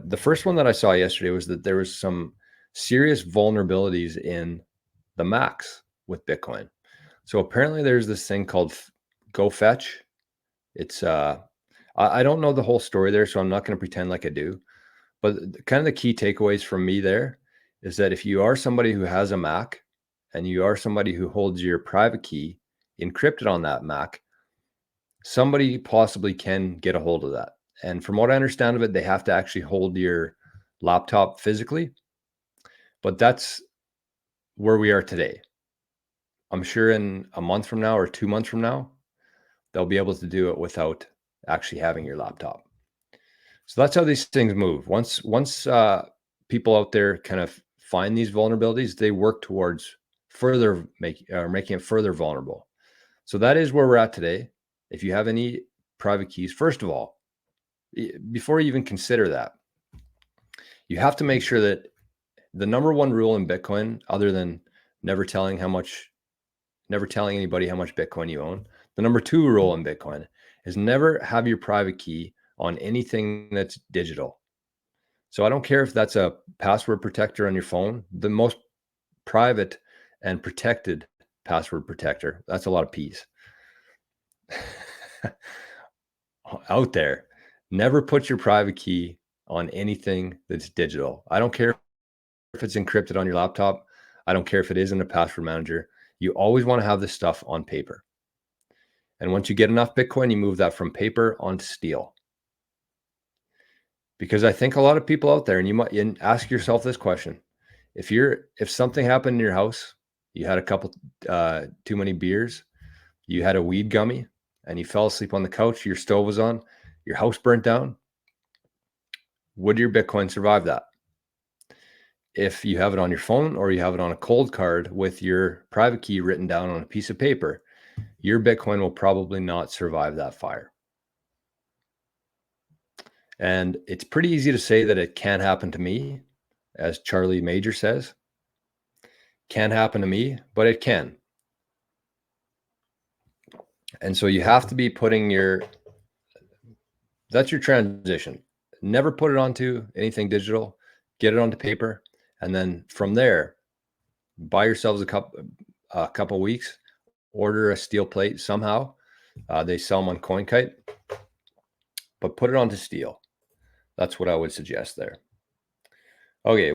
the first one that I saw yesterday was that there was some serious vulnerabilities in the Macs with Bitcoin. So apparently there's this thing called Go Fetch. It's I don't know the whole story there, so I'm not going to pretend like I do. But kind of the key takeaways from me there is that if you are somebody who has a Mac and you are somebody who holds your private key encrypted on that Mac, somebody possibly can get a hold of that. And from what I understand of it, they have to actually hold your laptop physically. But that's where we are today. I'm sure in a month from now or 2 months from now, they'll be able to do it without actually having your laptop. So that's how these things move. Once people out there kind of find these vulnerabilities, they work towards further making it further vulnerable. So that is where we're at today. If you have any private keys, first of all, before you even consider that, you have to make sure that the number one rule in Bitcoin, other than never telling anybody how much Bitcoin you own, the number two rule in Bitcoin is never have your private key on anything that's digital. So I don't care if that's a password protector on your phone, the most private and protected password protector, that's a lot of P's out there. Never put your private key on anything that's digital. I don't care if it's encrypted on your laptop. I don't care if it is in a password manager. You always want to have this stuff on paper. And once you get enough Bitcoin, you move that from paper onto steel. Because I think a lot of people out there, and you might ask yourself this question: if something happened in your house, you had a couple too many beers, you had a weed gummy, and you fell asleep on the couch, your stove was on, your house burnt down, would your Bitcoin survive that? If you have it on your phone or you have it on a cold card with your private key written down on a piece of paper, your Bitcoin will probably not survive that fire. And it's pretty easy to say that it can happen to me, as Charlie Major says. Can happen to me, but it can. And so you have to be putting that's your transition. Never put it onto anything digital, get it onto paper. And then from there, buy yourselves a couple weeks, order a steel plate somehow. They sell them on non-kyc, but put it onto steel. That's what I would suggest there. Okay.